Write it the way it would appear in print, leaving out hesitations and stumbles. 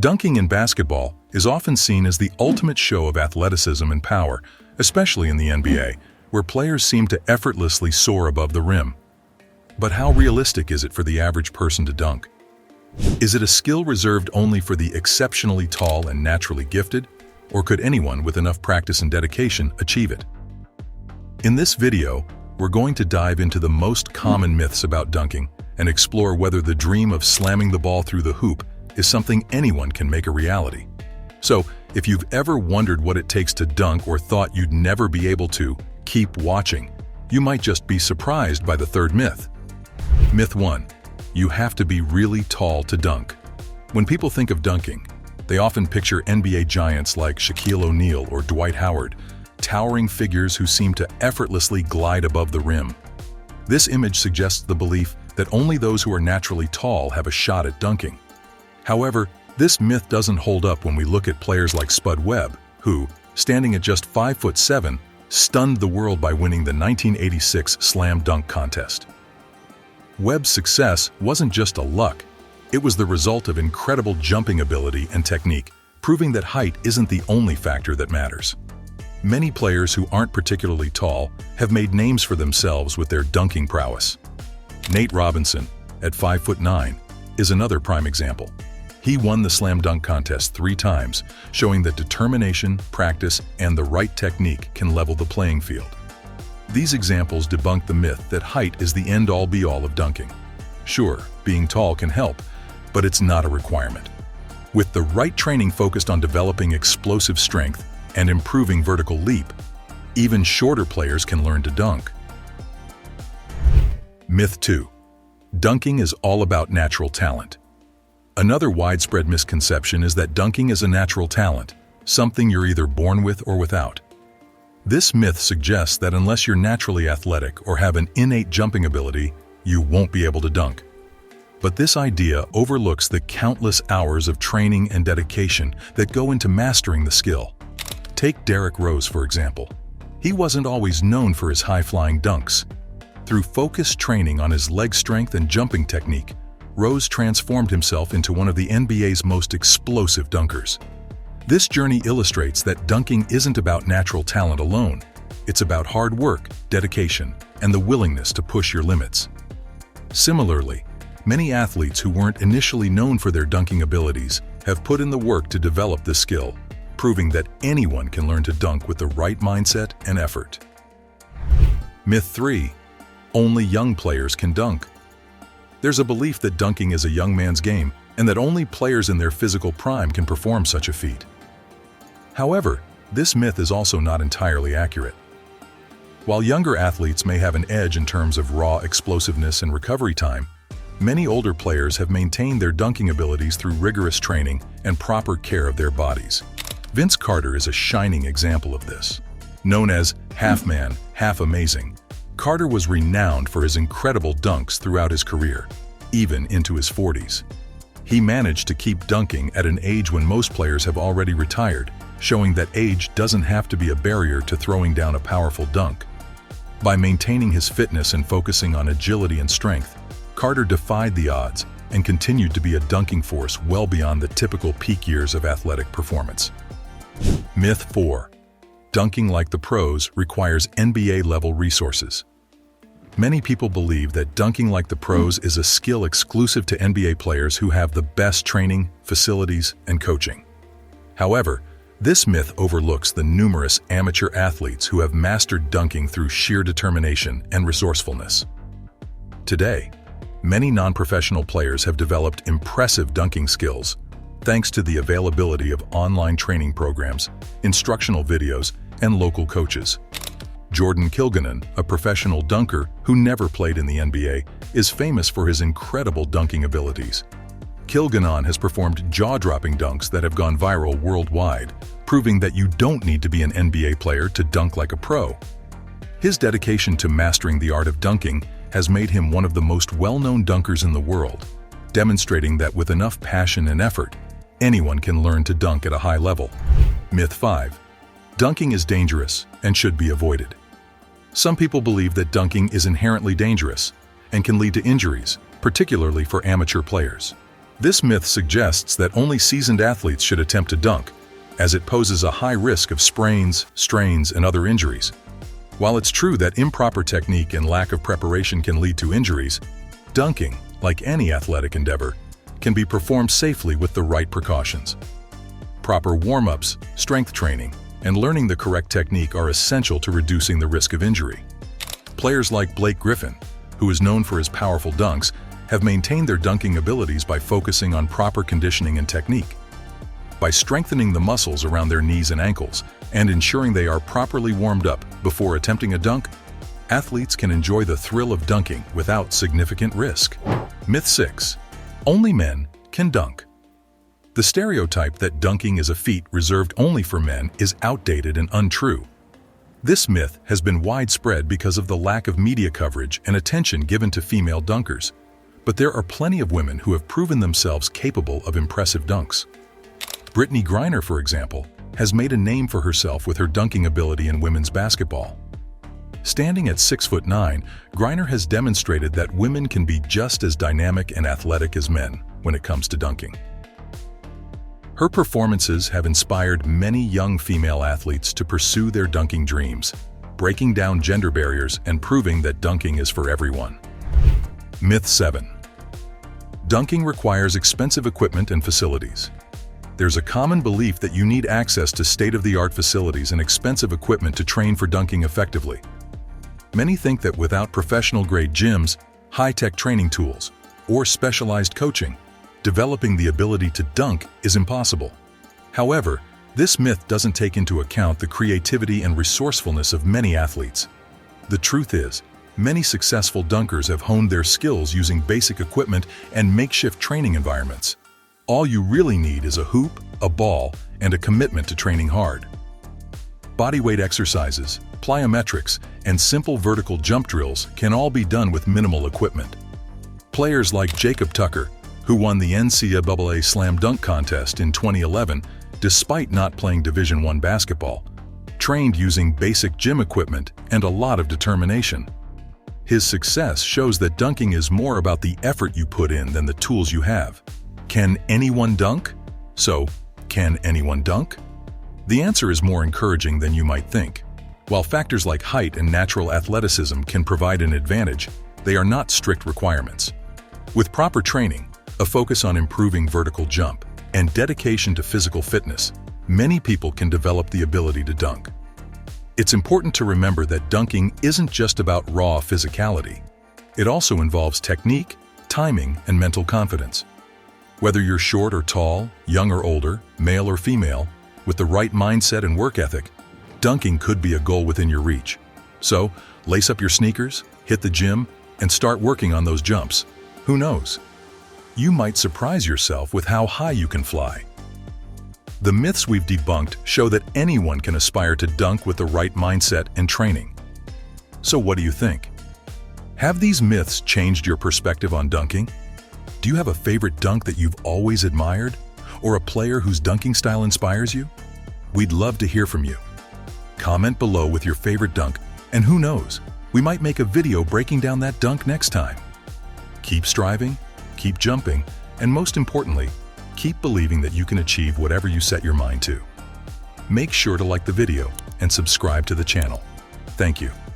Dunking in basketball is often seen as the ultimate show of athleticism and power, especially in the NBA, where players seem to effortlessly soar above the rim. But how realistic is it for the average person to dunk? Is it a skill reserved only for the exceptionally tall and naturally gifted, or could anyone with enough practice and dedication achieve it? In this video, we're going to dive into the most common myths about dunking and explore whether the dream of slamming the ball through the hoop is something anyone can make a reality. So, if you've ever wondered what it takes to dunk or thought you'd never be able to, keep watching. You might just be surprised by the third myth. Myth 1. You have to be really tall to dunk. When people think of dunking, they often picture NBA giants like Shaquille O'Neal or Dwight Howard, towering figures who seem to effortlessly glide above the rim. This image suggests the belief that only those who are naturally tall have a shot at dunking. However, this myth doesn't hold up when we look at players like Spud Webb, who, standing at just 5'7", stunned the world by winning the 1986 slam dunk contest. Webb's success wasn't just a luck, it was the result of incredible jumping ability and technique, proving that height isn't the only factor that matters. Many players who aren't particularly tall have made names for themselves with their dunking prowess. Nate Robinson, at 5'9", is another prime example. He won the slam dunk contest 3 times, showing that determination, practice, and the right technique can level the playing field. These examples debunk the myth that height is the end-all be-all of dunking. Sure, being tall can help, but it's not a requirement. With the right training focused on developing explosive strength and improving vertical leap, even shorter players can learn to dunk. Myth 2. Dunking is all about natural talent. Another widespread misconception is that dunking is a natural talent, something you're either born with or without. This myth suggests that unless you're naturally athletic or have an innate jumping ability, you won't be able to dunk. But this idea overlooks the countless hours of training and dedication that go into mastering the skill. Take Derrick Rose, for example. He wasn't always known for his high-flying dunks. Through focused training on his leg strength and jumping technique, Rose transformed himself into one of the NBA's most explosive dunkers. This journey illustrates that dunking isn't about natural talent alone. It's about hard work, dedication, and the willingness to push your limits. Similarly, many athletes who weren't initially known for their dunking abilities have put in the work to develop this skill, proving that anyone can learn to dunk with the right mindset and effort. Myth 3. Only young players can dunk. There's a belief that dunking is a young man's game and that only players in their physical prime can perform such a feat. However, this myth is also not entirely accurate. While younger athletes may have an edge in terms of raw explosiveness and recovery time, many older players have maintained their dunking abilities through rigorous training and proper care of their bodies. Vince Carter is a shining example of this. Known as half man, half amazing, Carter was renowned for his incredible dunks throughout his career, even into his 40s. He managed to keep dunking at an age when most players have already retired, showing that age doesn't have to be a barrier to throwing down a powerful dunk. By maintaining his fitness and focusing on agility and strength, Carter defied the odds and continued to be a dunking force well beyond the typical peak years of athletic performance. Myth 4. Dunking like the pros requires NBA-level resources. Many people believe that dunking like the pros is a skill exclusive to NBA players who have the best training, facilities, and coaching. However, this myth overlooks the numerous amateur athletes who have mastered dunking through sheer determination and resourcefulness. Today, many non-professional players have developed impressive dunking skills thanks to the availability of online training programs, instructional videos, and local coaches. Jordan Kilganon, a professional dunker who never played in the NBA, is famous for his incredible dunking abilities. Kilganon has performed jaw-dropping dunks that have gone viral worldwide, proving that you don't need to be an NBA player to dunk like a pro. His dedication to mastering the art of dunking has made him one of the most well-known dunkers in the world, demonstrating that with enough passion and effort, anyone can learn to dunk at a high level. Myth 5. Dunking is dangerous and should be avoided. Some people believe that dunking is inherently dangerous and can lead to injuries, particularly for amateur players. This myth suggests that only seasoned athletes should attempt to dunk, as it poses a high risk of sprains, strains, and other injuries. While it's true that improper technique and lack of preparation can lead to injuries, dunking, like any athletic endeavor, can be performed safely with the right precautions. Proper warm-ups, strength training, and learning the correct technique are essential to reducing the risk of injury. Players like Blake Griffin, who is known for his powerful dunks, have maintained their dunking abilities by focusing on proper conditioning and technique. By strengthening the muscles around their knees and ankles and ensuring they are properly warmed up before attempting a dunk, athletes can enjoy the thrill of dunking without significant risk. Myth 6. Only men can dunk. The stereotype that dunking is a feat reserved only for men is outdated and untrue. This myth has been widespread because of the lack of media coverage and attention given to female dunkers, but there are plenty of women who have proven themselves capable of impressive dunks. Brittany Griner, for example, has made a name for herself with her dunking ability in women's basketball. Standing at 6'9", Griner has demonstrated that women can be just as dynamic and athletic as men when it comes to dunking. Her performances have inspired many young female athletes to pursue their dunking dreams, breaking down gender barriers and proving that dunking is for everyone. Myth 7. Dunking requires expensive equipment and facilities. There's a common belief that you need access to state-of-the-art facilities and expensive equipment to train for dunking effectively. Many think that without professional-grade gyms, high-tech training tools, or specialized coaching, developing the ability to dunk is impossible. However, this myth doesn't take into account the creativity and resourcefulness of many athletes. The truth is, many successful dunkers have honed their skills using basic equipment and makeshift training environments. All you really need is a hoop, a ball, and a commitment to training hard. Bodyweight exercises, plyometrics, and simple vertical jump drills can all be done with minimal equipment. Players like Jacob Tucker, who won the NCAA Slam Dunk Contest in 2011 despite not playing Division I basketball, trained using basic gym equipment and a lot of determination. His success shows that dunking is more about the effort you put in than the tools you have. Can anyone dunk? So, can anyone dunk? The answer is more encouraging than you might think. While factors like height and natural athleticism can provide an advantage, they are not strict requirements. With proper training, a focus on improving vertical jump, and dedication to physical fitness, many people can develop the ability to dunk. It's important to remember that dunking isn't just about raw physicality. It also involves technique, timing, and mental confidence. Whether you're short or tall, young or older, male or female, with the right mindset and work ethic, dunking could be a goal within your reach. So, lace up your sneakers, hit the gym, and start working on those jumps. Who knows? You might surprise yourself with how high you can fly. The myths we've debunked show that anyone can aspire to dunk with the right mindset and training. So what do you think? Have these myths changed your perspective on dunking? Do you have a favorite dunk that you've always admired? Or a player whose dunking style inspires you? We'd love to hear from you. Comment below with your favorite dunk, and who knows, we might make a video breaking down that dunk next time. Keep striving, keep jumping, and most importantly, keep believing that you can achieve whatever you set your mind to. Make sure to like the video and subscribe to the channel. Thank you.